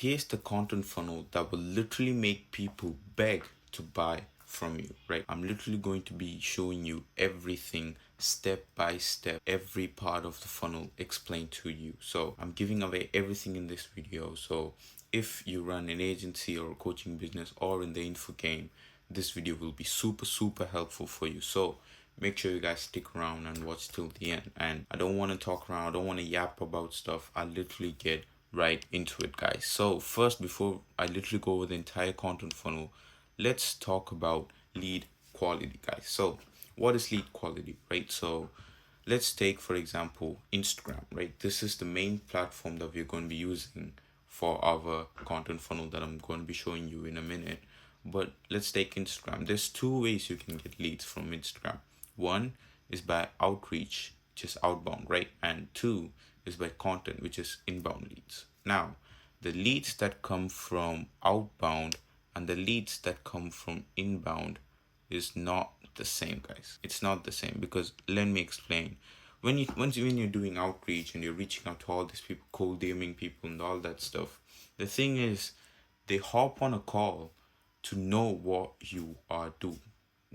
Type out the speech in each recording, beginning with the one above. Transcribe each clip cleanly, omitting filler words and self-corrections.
here's the content funnel that will literally make people beg to buy from you, right? I'm literally going to be showing you everything step by step, every part of the funnel explained to you. So I'm giving away everything in this video. So if you run an agency or a coaching business or in the info game, this video will be super helpful for you. So make sure you guys stick around and watch till the end. And I don't want to talk around, I don't want to yap about stuff. I literally get right into it, guys. So first, before I literally go over the entire content funnel, let's talk about lead quality, guys. So what is lead quality, right? So let's take, for example, Instagram, right? This is the main platform that we're going to be using for our content funnel that I'm going to be showing you in a minute. But let's take Instagram. There's two ways you can get leads from Instagram. One is by outreach, which is outbound, right? And two is by content, which is inbound leads. Now, the leads that come from outbound and the leads that come from inbound is not the same, guys. It's not the same, because let me explain. When you're doing outreach and you're reaching out to all these people, cold DMing people and all that stuff, the thing is, they hop on a call to know what you are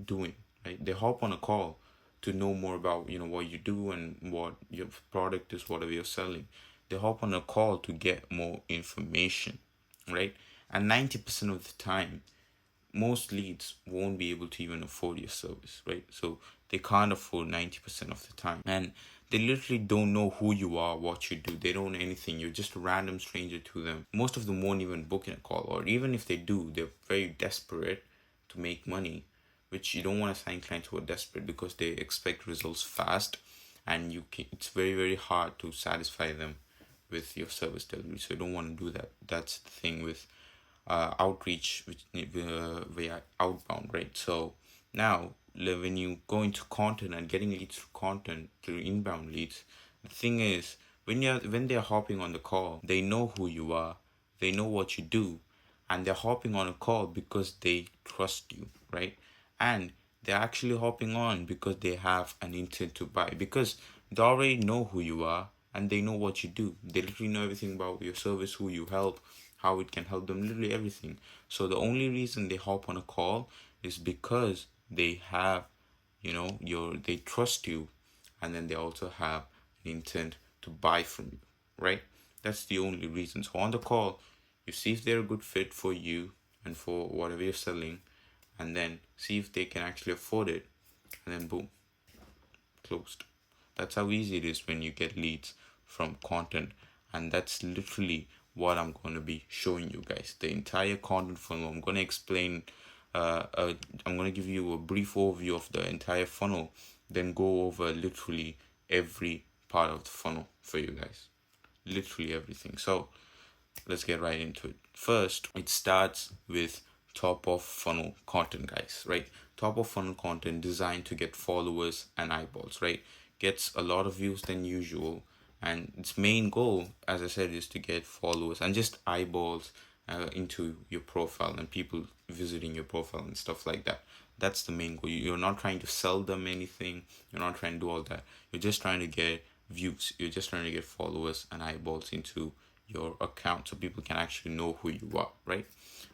doing, right? They hop on a call to know more about what you do and what your product is, whatever you're selling. They hop on a call to get more information, right? And 90% of the time, most leads won't be able to even afford your service, right? So they can't afford 90% of the time. And they literally don't know who you are, what you do. They don't know anything. You're just a random stranger to them. Most of them won't even book in a call. Or even if they do, they're very desperate to make money, which you don't want to sign clients who are desperate, because they expect results fast. And it's very hard to satisfy them with your service delivery. So you don't want to do that. That's the thing with outreach, which via outbound, right? So now when you go into content and getting leads through content, through inbound leads, the thing is, when they're hopping on the call, they know who you are, they know what you do, and they're hopping on a call because they trust you, right? And they're actually hopping on because they have an intent to buy, because they already know who you are and they know what you do. They literally know everything about your service, who you help, how it can help them, literally everything. So the only reason they hop on a call is because they have, they trust you, and then they also have an intent to buy from you, right? That's the only reason. So on the call, you see if they're a good fit for you and for whatever you're selling, and then see if they can actually afford it, and then boom, closed. That's how easy it is when you get leads from content. And that's literally what I'm going to be showing you guys. The entire content funnel. I'm going to explain, I'm going to give you a brief overview of the entire funnel, then go over literally every part of the funnel for you guys. Literally everything. So let's get right into it. First, it starts with top of funnel content, guys, right? Top of funnel content designed to get followers and eyeballs, right? Gets a lot of views than usual, and its main goal, as I said, is to get followers and just eyeballs into your profile and people visiting your profile and stuff like that. That's the main goal. You're not trying to sell them anything. You're not trying to do all that. You're just trying to get views. You're just trying to get followers and eyeballs into your account so people can actually know who you are, right?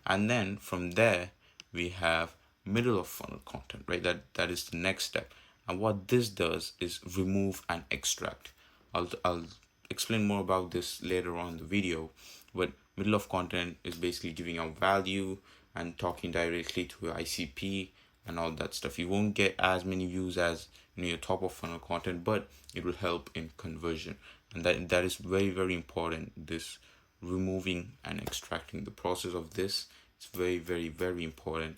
And then from there, we have middle of funnel content, right? That is the next step. And what this does is remove and extract. I'll explain more about this later on in the video, but middle of content is basically giving out value and talking directly to your ICP and all that stuff. You won't get as many views as your top of funnel content, but it will help in conversion. And that is very important. This removing and extracting, the process of this, it's very important.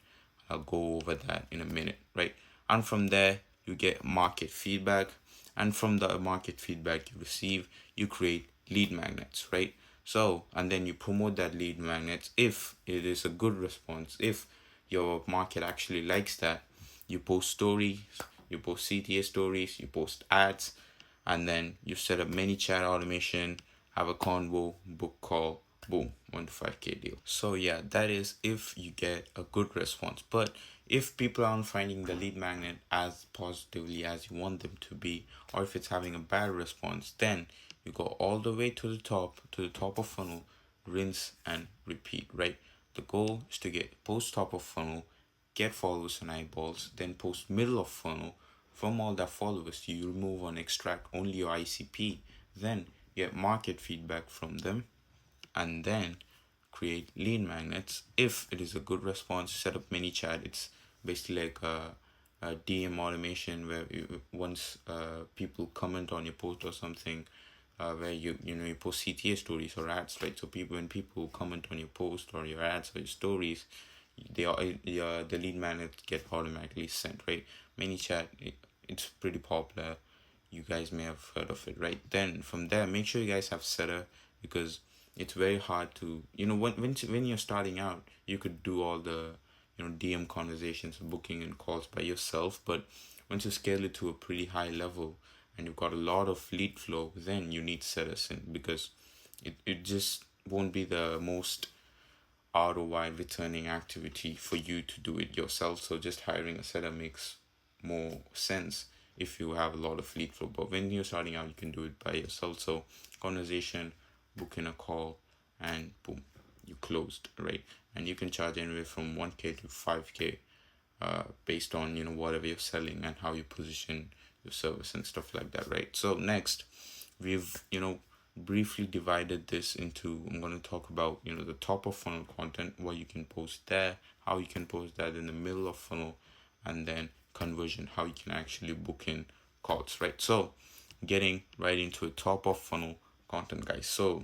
I'll go over that in a minute, right? And from there, you get market feedback, and from the market feedback you receive, you create lead magnets, right? So, and then you promote that lead magnets. If it is a good response, if your market actually likes that, you post stories, you post CTA stories, you post ads, and then you set up ManyChat automation, have a convo, book call, boom, 1 to 5K deal. So yeah, that is if you get a good response. But if people aren't finding the lead magnet as positively as you want them to be, or if it's having a bad response, then you go all the way to the top of funnel, rinse and repeat, right? The goal is to get post top of funnel, get followers and eyeballs, then post middle of funnel. From all that followers, you remove and extract only your ICP, then get market feedback from them, and then create lead magnets. If it is a good response, set up ManyChat. It's basically like a DM automation where once people comment on your post or something, where you post CTA stories or ads, right? So when people comment on your post or your ads or your stories, they are the lead magnets get automatically sent, right? ManyChat, it's pretty popular. You guys may have heard of it, right? Then from there, make sure you guys have Setter, because it's very hard to, when you're starting out, you could do all the DM conversations, booking and calls by yourself, but once you scale it to a pretty high level and you've got a lot of lead flow, then you need setters in, because it just won't be the most ROI returning activity for you to do it yourself. So just hiring a setter makes more sense if you have a lot of lead flow. But when you're starting out, you can do it by yourself. So conversation, booking a call, and boom, you closed, right? And you can charge anywhere from 1K to 5K, based on whatever you're selling and how you position your service and stuff like that, right? So next, we've briefly divided this into, I'm going to talk about the top of funnel content, what you can post there, how you can post that in the middle of funnel, and then conversion, how you can actually book in calls, right? So getting right into a top of funnel content, guys. So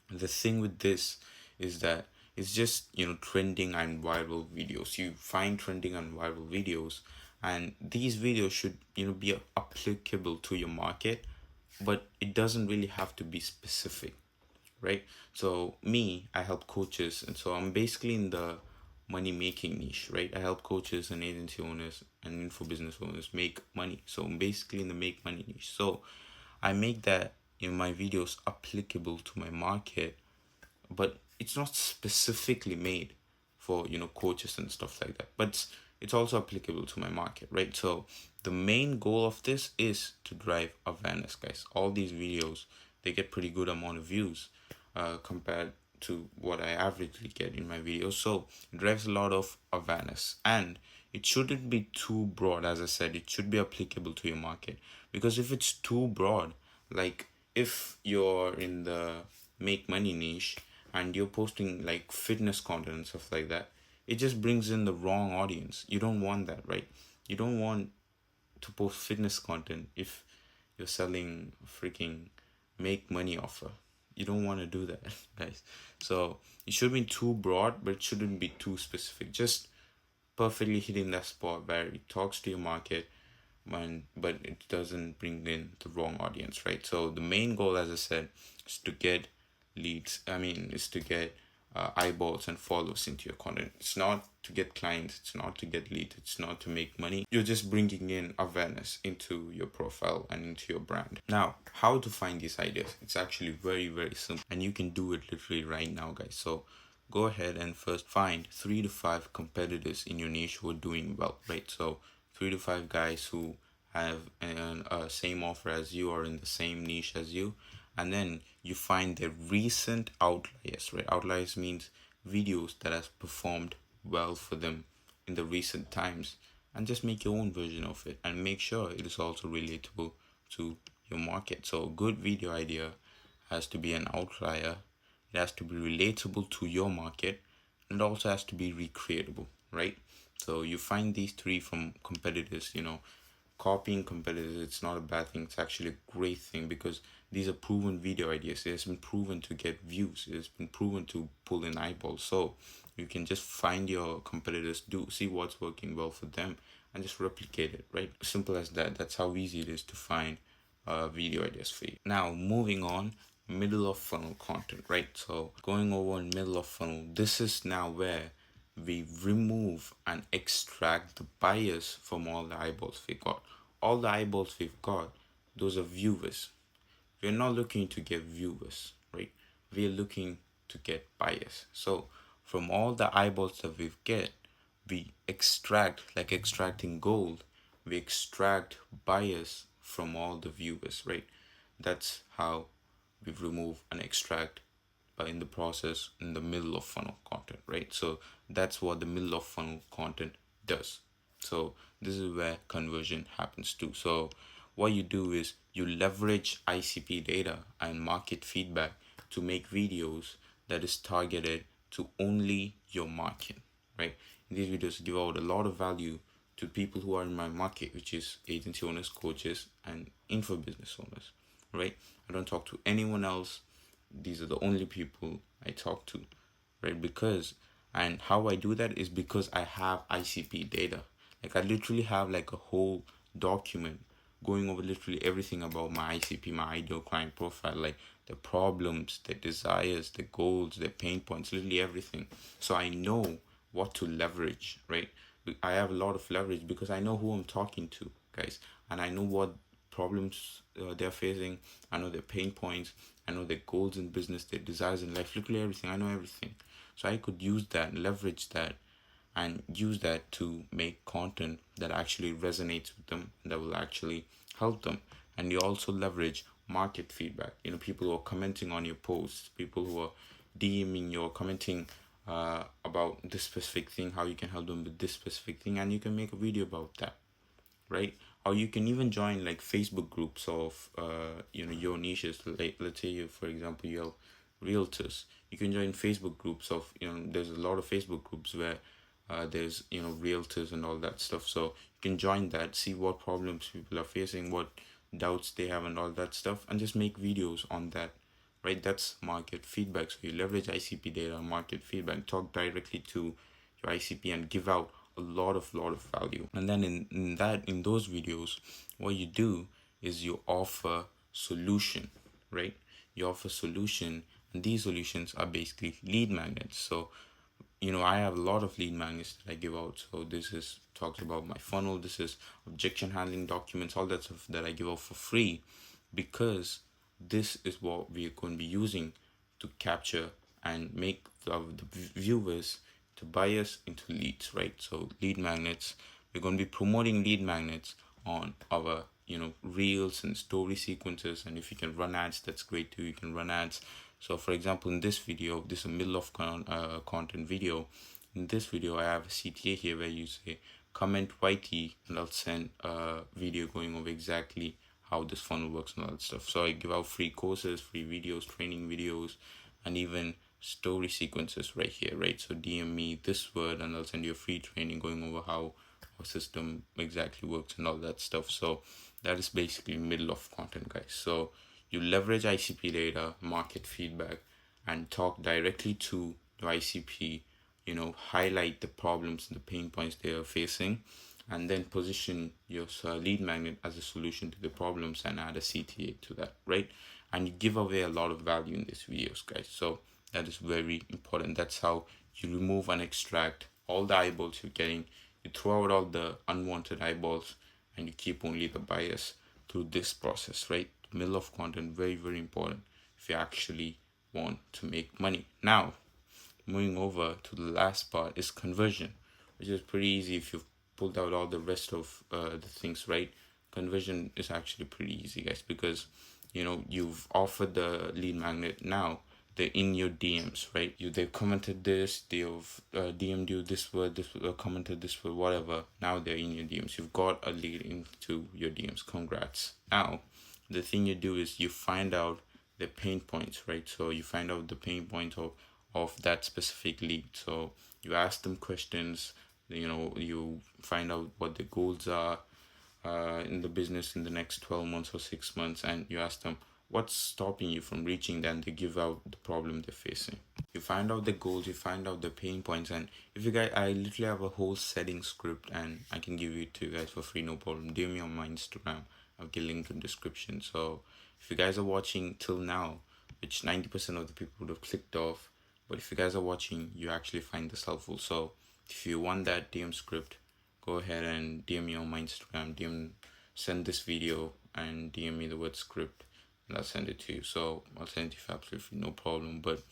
the thing with this is that it's just trending and viral videos. You find trending and viral videos, and these videos should be applicable to your market, but it doesn't really have to be specific, right? So I help coaches, and so I'm basically in the money making niche, right? I help coaches and agency owners and info business owners make money. So I'm basically in the make money niche. So I make that in my videos applicable to my market, but it's not specifically made for coaches and stuff like that, but it's also applicable to my market, right? So the main goal of this is to drive awareness, guys. All these videos, they get pretty good amount of views compared to what I averagely get in my videos. So it drives a lot of awareness, and it shouldn't be too broad. As I said, it should be applicable to your market, because if it's too broad, like if you're in the make money niche and you're posting like fitness content and stuff like that, it just brings in the wrong audience. You don't want that, right? You don't want to post fitness content if you're selling freaking make money offer. You don't want to do that, guys. So it shouldn't be too broad, but it shouldn't be too specific. Just perfectly hitting that spot where it talks to your market, but it doesn't bring in the wrong audience, right? So the main goal, as I said, is to get leads. Is to get eyeballs and follows into your content. It's not to get clients, it's not to get leads, it's not to make money. You're just bringing in awareness into your profile and into your brand. Now, how to find these ideas? It's actually very, very simple, and you can do it literally right now, guys. So go ahead and first find 3 to 5 competitors in your niche who are doing well, right? So 3 to 5 guys who have a same offer as you or in the same niche as you, and then you find the recent outliers, right? Outliers means videos that has performed well for them in the recent times, and just make your own version of it and make sure it is also relatable to your market. So a good video idea has to be an outlier, it has to be relatable to your market, and it also has to be recreatable, right? So you find these 3 from competitors. Copying competitors, it's not a bad thing, it's actually a great thing, because these are proven video ideas. It has been proven to get views, it has been proven to pull in eyeballs. So you can just find your competitors, see what's working well for them, and just replicate it, right? Simple as that. That's how easy it is to find video ideas for you. Now moving on, middle of funnel content, right? So going over in middle of funnel, this is now where we remove and extract the bias from all the eyeballs we got. All the eyeballs we've got, those are viewers. We're not looking to get viewers, right? We're looking to get bias. So from all the eyeballs that we get, we extract, like extracting gold, we extract bias from all the viewers, right? That's how we remove and extract but in the process, in the middle of funnel content, right? So that's what the middle of funnel content does. So this is where conversion happens too. So what you do is you leverage ICP data and market feedback to make videos that is targeted to only your market, right? In these videos, give out a lot of value to people who are in my market, which is agency owners, coaches, and info business owners, right? I don't talk to anyone else. These are the only people I talk to, right? And how I do that is because I have ICP data. Like I literally have like a whole document going over literally everything about my ICP, my ideal client profile, like the problems, the desires, the goals, the pain points, literally everything. So I know what to leverage, right? I have a lot of leverage because I know who I'm talking to, guys, and I know what problems they're facing. I know their pain points. I know their goals in business, their desires in life, literally everything. I know everything. So I could use that, leverage that, and use that to make content that actually resonates with them, that will actually help them. And you also leverage market feedback. People who are commenting on your posts, people who are DMing you or commenting about this specific thing, how you can help them with this specific thing, and you can make a video about that, right? Or you can even join like Facebook groups of your niches. Like let's say you, for example, you're realtors. You can join Facebook groups of there's a lot of Facebook groups where there's realtors and all that stuff. So you can join that, see what problems people are facing, what doubts they have, and all that stuff, and just make videos on that. Right, that's market feedback. So you leverage ICP data, market feedback, talk directly to your ICP, and give out a lot of value. And then in those videos, what you do is you offer solution, right? You offer solution, and these solutions are basically lead magnets. So I have a lot of lead magnets that I give out. So this is talks about my funnel. This is objection handling documents, all that stuff that I give out for free, because this is what we are going to be using to capture and make the viewers to buy us into leads, right? So lead magnets, we're going to be promoting lead magnets on our reels and story sequences. And if you can run ads, that's great too. You can run ads. So for example, in this video, this is a middle of content video. In this video, I have a CTA here where you say comment YT, and I'll send a video going over exactly how this funnel works and all that stuff. So I give out free courses, free videos, training videos, and even story sequences right here, right? So DM me this word and I'll send you a free training going over how our system exactly works and all that stuff. So that is basically middle of content, guys. So you leverage ICP data, market feedback, and talk directly to your ICP, highlight the problems and the pain points they are facing, and then position your lead magnet as a solution to the problems and add a CTA to that, right? And you give away a lot of value in these videos, guys. So that is very important. That's how you remove and extract all the eyeballs you're getting. You throw out all the unwanted eyeballs, and you keep only the bias through this process, right? The middle of content, very, very important if you actually want to make money. Now, moving over to the last part is conversion, which is pretty easy if you've pulled out all the rest of the things, right? Conversion is actually pretty easy, guys, because you've offered the lead magnet. Now they're in your DMs, right? They've commented this, they've DM'd you this word, commented this word, whatever. Now they're in your DMs. You've got a lead into your DMs. Congrats. Now the thing you do is you find out the pain points, right? So you find out the pain points of that specific lead. So you ask them questions, you find out what the goals are in the business in the next 12 months or 6 months, and you ask them what's stopping you from reaching them. They give out the problem they're facing. You find out the goals, you find out the pain points, and if you guys, I literally have a whole setting script and I can give it to you guys for free, no problem. DM me on my Instagram. I'll get a link in the description. So if you guys are watching till now, which 90% of the people would have clicked off, but if you guys are watching, you actually find this helpful. So if you want that DM script, go ahead and DM me on my Instagram, send this video and DM me the word script, and I'll send it to you. So I'll send it to you for absolutely free, no problem. But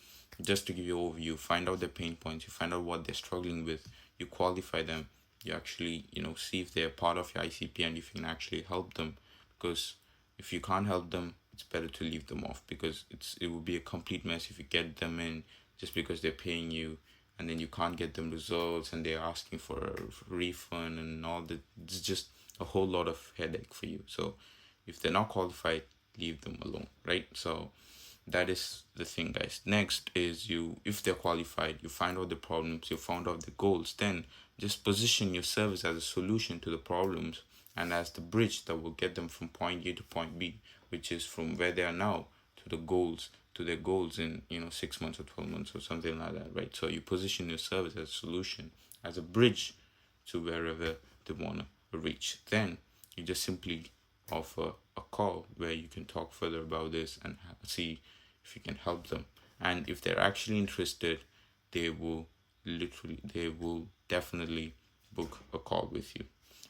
just to give you an overview, find out their pain points, you find out what they're struggling with, you qualify them, you actually, see if they're part of your ICP and if you can actually help them. Because if you can't help them, it's better to leave them off, because it will be a complete mess if you get them in just because they're paying you, and then you can't get them results and they're asking for a refund and all that. It's just a whole lot of headache for you. So if they're not qualified, leave them alone, right? So that is the thing, guys. Next is, you if they're qualified, you find out the problems, you found out the goals, then just position your service as a solution to the problems and as the bridge that will get them from point A to point B, which is from where they are now to the goals, to their goals in 6 months or 12 months or something like that, right? So you position your service as a solution, as a bridge to wherever they want to reach. Then you just simply offer a call where you can talk further about this and see if you can help them. And if they're actually interested, they will definitely book a call with you.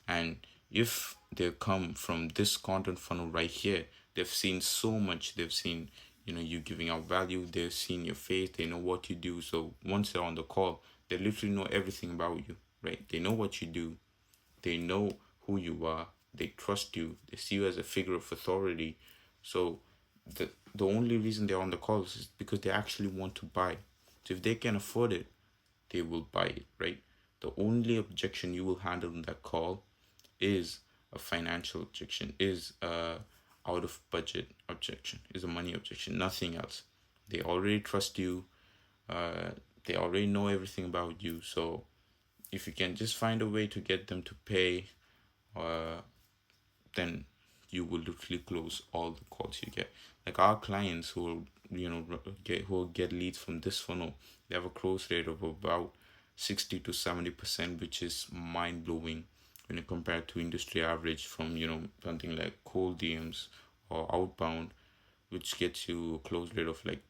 And if they come from this content funnel right here, they've seen so much. They've seen you giving out value. They've seen your face. They know what you do. So once they're on the call, they literally know everything about you, right? They know what you do. They know who you are. They trust you. They see you as a figure of authority. So the only reason they're on the calls is because they actually want to buy. So if they can afford it, they will buy it, right? The only objection you will handle in that call is a financial objection, is a out of budget objection, is a money objection, nothing else. They already trust you. They already know everything about you. So if you can just find a way to get them to pay, then you will literally close all the calls you get. Like our clients who will, get leads from this funnel, they have a close rate of about 60 to 70%, which is mind blowing when you compare to industry average from something like cold DMs or outbound, which gets you a close rate of like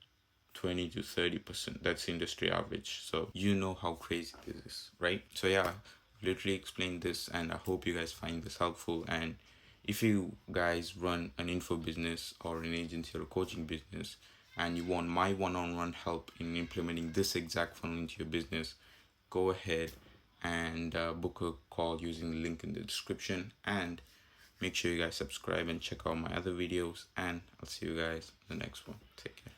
20 to 30%. That's industry average. So you know how crazy this is, right? So yeah, literally explained this, and I hope you guys find this helpful. And if you guys run an info business or an agency or a coaching business, and you want my one-on-one help in implementing this exact funnel into your business, go ahead and book a call using the link in the description. And make sure you guys subscribe and check out my other videos, and I'll see you guys in the next one. Take care.